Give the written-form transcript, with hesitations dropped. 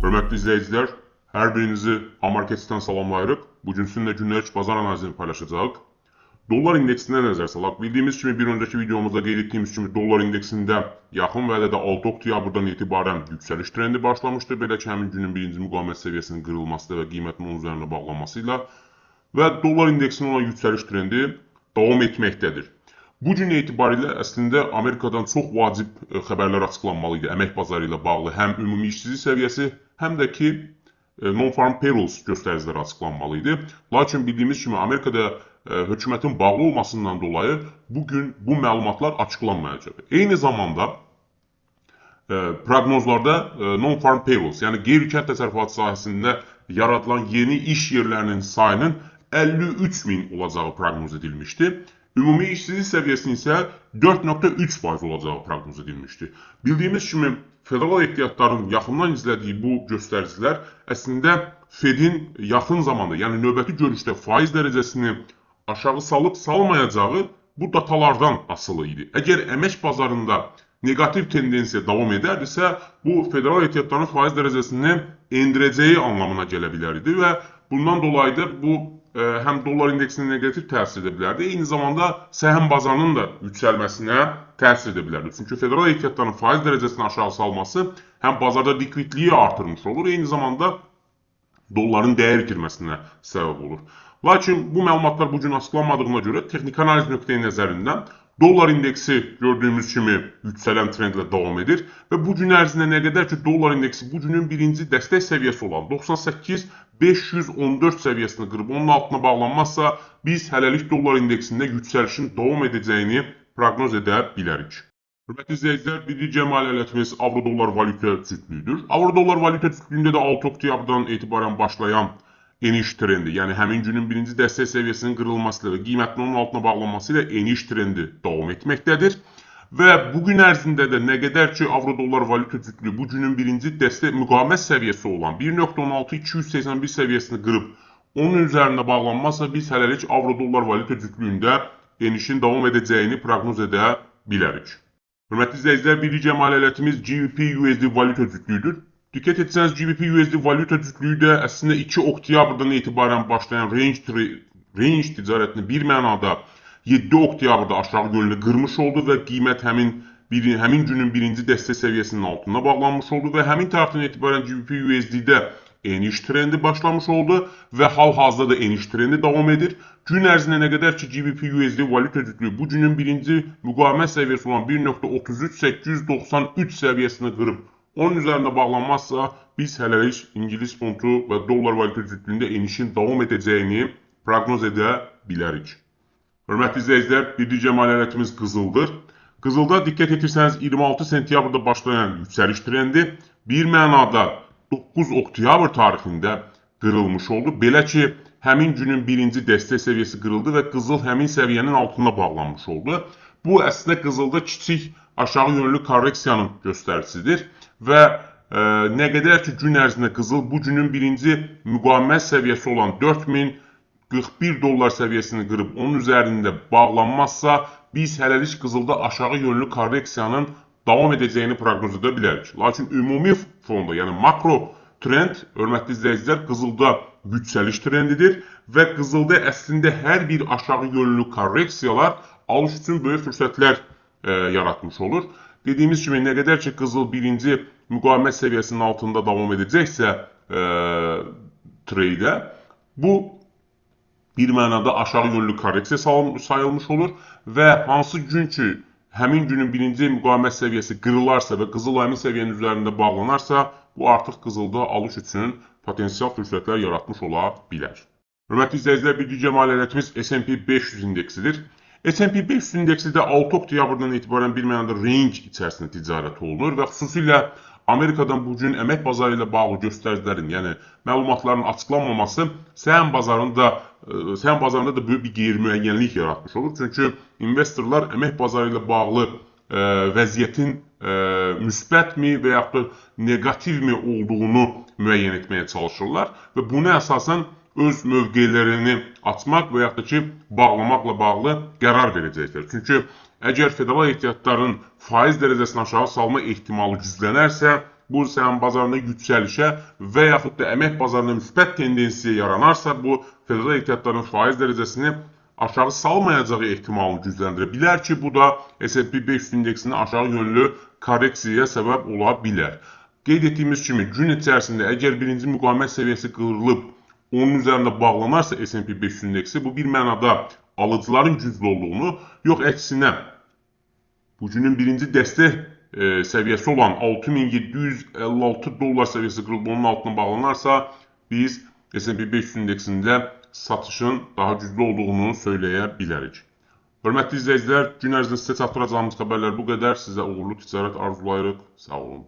Hörmətli izləyicilər, hər birinizi Amarketdən salamlayırıq. Bugün sizinlə günlük bazar analizini paylaşacağıq. Dollar indeksinə nəzər salaq. Bildiyimiz kimi bir öncəki videomuzda qeyd etdiyimiz kimi dollar indeksində yaxın vədədə 6 oktyabrdan etibarən yüksəliş trendi başlamışdı. Belə ki, həmin günün birinci müqavimət səviyyəsinin qırılması və qiymətin onun üzərində bağlanması ilə və dollar indeksinin olan yüksəliş trendi davam etməkdədir. Bu gün etibarilə əslində Amerikadan çox vacib xəbərlər açıqlanmalı idi əmək bazarı ilə bağlı. Həm ümumi işsizlik səviyyəsi, həm də ki non-farm payrolls göstəriciləri açıqlanmalı idi. Lakin bildiyimiz kimi Amerikada hökumətin bağlı olmasından dolayı bugün bu məlumatlar açıqlanmayacaq. Eyni zamanda proqnozlarda non-farm payrolls, yəni qeyri-kənd təsərrüfatı sahəsində yaradılan yeni iş yerlərinin sayının 53.000 olacağı proqnoz edilmişdi. Ümumi işsizlik səviyyəsinin isə 4.3% olacağı proqnoz edilmişdi. Bildiyimiz kimi federal ehtiyatların yaxından izlədiyi bu göstəricilər əslində Fedin yaxın zamanda, yəni növbəti görüşdə faiz dərəcəsini aşağı salıb salmayacağı bu datalardan asılı idi. Əgər əmək bazarında negativ tendensiya davam edərdisə, bu federal ehtiyatların faiz dərəcəsini endirəcəyi anlamına gələ bilərdi və bundan dolayı da bu həm dollar indeksinə negativ təsir edə bilərdi, eyni zamanda səhəm bazarının da yüksəlməsinə təsir edə bilərdi. Çünki federal ehtiyatların faiz dərəcəsini aşağı salması həm bazarda likvidliyi artırmış olur, eyni zamanda dolların dəyər itirməsinə səbəb olur. Lakin bu məlumatlar bugün açıqlanmadığına görə texniki analiz nöqteyi nəzərindən dollar indeksi gördüyümüz kimi yüksələn trendlə davam edir və bu gün ərzində nə qədər ki dollar indeksi bu günün birinci dəstək səviyyəsi olan 98.514 səviyyəsini qırıb onun altına bağlanmazsa, biz hələlik dollar indeksində yüksəlişin davam edəcəyini proqnoz edə bilərik. Hörmətli izləyicilər, birgə maliyyətimiz avro-dollar valyuta cütlüyüdür. Avro-dollar valyuta cütlüyündə də 6 oktyabrdan etibarən başlayan eniş trendi, yəni həmin günün birinci dəstək səviyyəsinin qırılması ilə və qiymətin onun altına bağlanması ilə eniş trendi davam etməkdədir. Və bugün ərzində də nə qədər ki avro-dollar valyuta cütlüyü bu günün birinci dəstək müqavimət səviyyəsi olan 1.16281 səviyyəsini qırıb onun üzərində bağlanmazsa, biz hələlik avro-dollar valyuta cütlüyündə enişin davam edəcəyini proqnoz edə bilərik. Hörmətli izləyicilər, birgə maliyyətimiz GBP-USD valyuta cütlüyüdür. Diqqət etsəniz, GBP-USD valyuta cütlüyü də əslində 2 oktyabrdan etibarən başlayan range ticarətini bir mənada 7 oktyabrda aşağı yönlü qırmış oldu və qiymət həmin günün birinci dəstək səviyyəsinin altına bağlanmış oldu və həmin tarixdən etibarən GBP-USD-də eniş trendi başlamış oldu və hal-hazırda da eniş trendi davam edir. Gün ərzində nə qədər ki GBP-USD valyuta cütlüyü bu günün birinci müqavimət səviyyəsi olan 1.33893 səviyyəsini qırıb onun üzərində bağlanmazsa, biz hələlik İngilis funtu və dollar valyuta cütlüyündə enişin davam edəcəyini proqnoz edə bilərik. Hörmətli izləyicilər, birgə maliyyətimiz qızıldır. Qızılda diqqət etirsəniz 26 sentyabrda başlayan yüksəliş trendi bir mənada 9 oktyabr tarixində qırılmış oldu. Belə ki, həmin günün birinci dəstək səviyyəsi qırıldı və qızıl həmin səviyyənin altına bağlanmış oldu. Bu əslində qızılda kiçik aşağı yönlü korreksiyanın göstəricisidir. Və nə qədər ki gün ərzində qızıl bu günün birinci müqavimət səviyyəsi olan 4041 dollar səviyyəsini qırıb onun üzərində bağlanmazsa, biz hələlik qızılda aşağı yönlü korreksiyanın davam edəcəyini proqnoz edə bilərik. Lakin ümumi fonda, yəni makro trend, hörmətli izləyicilər, qızılda yüksəliş trendidir və qızılda əslində hər bir aşağı yönlü korreksiyalar alış üçün böyük fürsətlər yaratmış olur. Dediyimiz kimi, nə qədər ki qızıl birinci müqavimət səviyyəsinin altında davam edəcəksə treydə, bu bir mənada aşağı yönlü korreksiya sayılmış olur və hansı gün ki həmin günün birinci müqavimət səviyyəsi qırılarsa və qızıl həmin səviyyənin üzərində bağlanarsa, bu artıq qızılda alış üçün potensial fürsətlər yaratmış ola bilər. Hörmətli izləyicilər, birgə maliyyətimiz S&P 500 indeksidir. S&P 500 indeksi də 6 oktyabrdan etibarən bir mənada range içərisində ticarət olunur və xüsusilə Amerikadan bugün əmək bazarı ilə bağlı göstəricilərin, yəni məlumatların açıqlanmaması səhəm bazarında da böyük bir qeyri-müəyyənlik yaratmış olur. Çünki investorlar əmək bazarı ilə bağlı vəziyyətin müsbətmi və yaxud da negativmi olduğunu müəyyən etməyə çalışırlar və buna əsasən öz mövqelərini açmaq və yaxud da ki, bağlamaqla bağlı qərar verəcəklər. Çünki əgər federal ehtiyatların faiz dərəcəsini aşağı salma ehtimalı güclənərsə, bu səhm bazarında yüksəlişə və yaxud da əmək bazarında müsbət tendensiya yaranarsa, bu federal ehtiyatların faiz dərəcəsini aşağı salmayacağı ehtimalını gücləndirə bilər ki, bu da S&P 500 indeksinin aşağı yönlü korreksiyaya səbəb ola bilər. Qeyd etdiyimiz kimi, gün içərisində əgər birinci müqavimət səviyyəsi qırılıb, onun üzərində bağlanarsa S&P 500 indeksi, bu bir mənada alıcıların güclü olduğunu, yox əksinə, bugünün birinci dəstək səviyyəsi olan 6756 dollar səviyyəsi qırılıb, onun altına bağlanarsa, biz S&P 500 indeksində satışın daha güclü olduğunu söyləyə bilərik. Hörmətli izləyicilər, gün ərzində sizə çatdıracağımız xəbərlər bu qədər. Sizə uğurlu ticarət arzulayırıq. Sağ olun.